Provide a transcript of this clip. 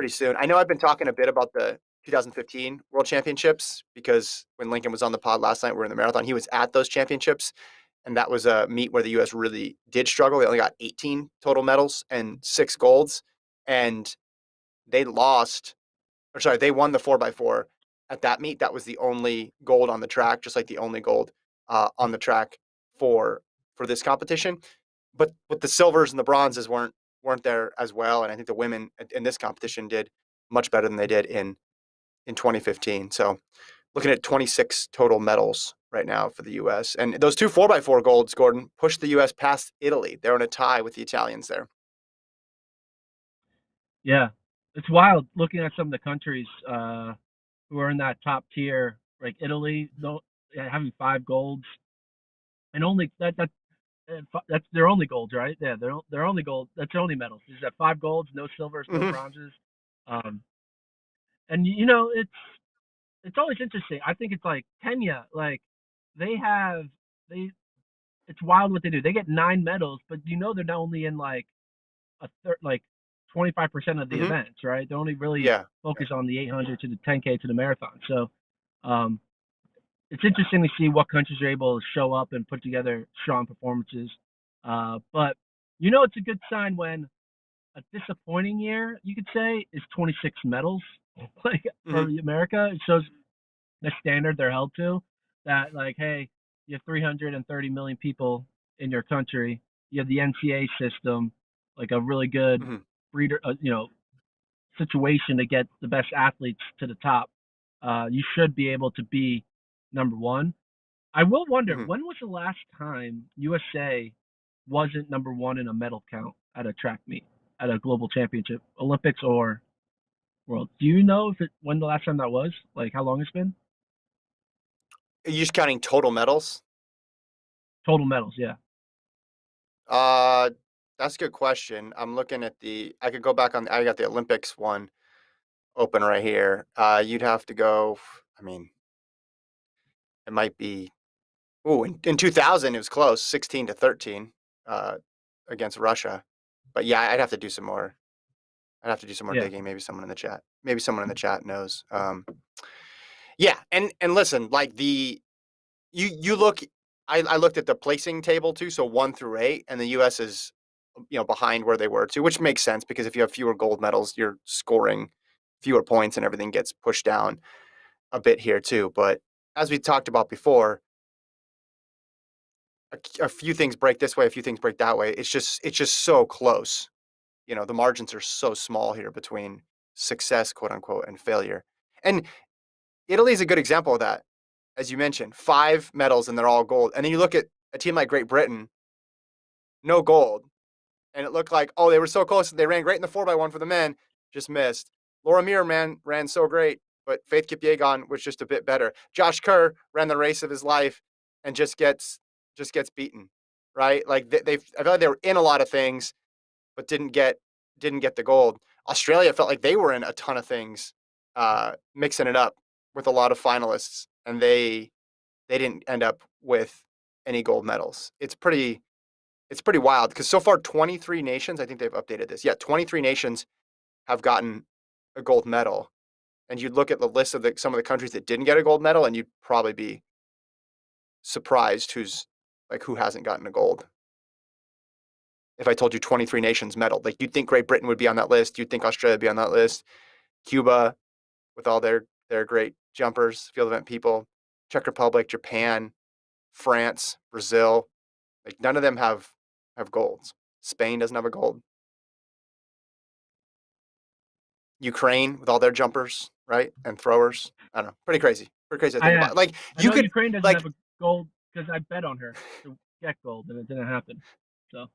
pretty soon. I know I've been talking a bit about the 2015 World Championships because when Lincoln was on the pod last night, we were in the marathon. He was at those championships, and that was a meet where the U.S. really did struggle. They only got 18 total medals and 6 golds, and they lost. Or sorry, they won the 4x4 at that meet. That was the only gold on the track, just like the only gold on the track for this competition. But the silvers and the bronzes weren't there as well. And I think the women in this competition did much better than they did in 2015. So looking at 26 total medals right now for the U.S. And those two 4x4 golds, Gordon, pushed the U.S. past Italy. They're in a tie with the Italians there. Yeah, it's wild looking at some of the countries who are in that top tier, like Italy, though having 5 golds and only that's their only golds, right? Yeah, their only gold. That's their only medals. Is that 5 golds, no silvers, no Mm-hmm. bronzes. Um, and it's always interesting. I think it's like Kenya, like they have they. It's wild what they do. They get 9 medals, but they're not only in like like 25% of the Mm-hmm. events, right? They only really Yeah. focus on the 800 to the 10K to the marathon. So um, it's interesting to see what countries are able to show up and put together strong performances. But it's a good sign when a disappointing year, you could say, is 26 medals. Like for Mm-hmm. America, it shows the standard they're held to. That like, hey, you have 330 million people in your country. You have the NCAA system, like a really good Mm-hmm. breeder, situation to get the best athletes to the top. You should be able to be number one. I will wonder Mm-hmm. when was the last time USA wasn't number one in a medal count at a track meet, at a global championship, Olympics or World. Do you know when the last time that was? Like how long it's been? Are you just counting total medals? Total medals, yeah. Uh, that's a good question. I'm looking at I could go back on, I got the Olympics one open right here. You'd have to go, I mean, it might be, in 2000, it was close, 16-13 uh, against Russia. But yeah, I'd have to do some more. I'd have to do some more Yeah. digging. Maybe someone in the chat knows. Yeah. And listen, like you look, I looked at the placing table too. So 1 through 8, and the U.S. is, behind where they were too, which makes sense because if you have fewer gold medals, you're scoring fewer points and everything gets pushed down a bit here too. But as we talked about before, a few things break this way, a few things break that way. It's just so close. The margins are so small here between success, quote unquote, and failure. And Italy is a good example of that. As you mentioned, 5 medals and they're all gold. And then you look at a team like Great Britain, no gold. And it looked like, oh, they were so close. They ran great in the 4x1 for the men, just missed. Laura Muir, man, ran so great, but Faith Kipyegon was just a bit better. Josh Kerr ran the race of his life and just gets beaten, right? Like I feel like they were in a lot of things, but didn't get the gold. Australia felt like they were in a ton of things, mixing it up with a lot of finalists, and they didn't end up with any gold medals. It's pretty wild because so far 23 nations, I think they've updated this. Yeah, 23 nations have gotten a gold medal. And you'd look at the list of some of the countries that didn't get a gold medal, and you'd probably be surprised who hasn't gotten a gold. If I told you 23 nations medaled, like you'd think Great Britain would be on that list, you'd think Australia would be on that list, Cuba with all their great jumpers, field event people, Czech Republic, Japan, France, Brazil, like none of them have golds. Spain doesn't have a gold. Ukraine with all their jumpers, right? And throwers. I don't know. Pretty crazy. Pretty crazy to I think about. Like I you know could Ukraine doesn't like have a gold because I bet on her to get gold and it didn't happen. So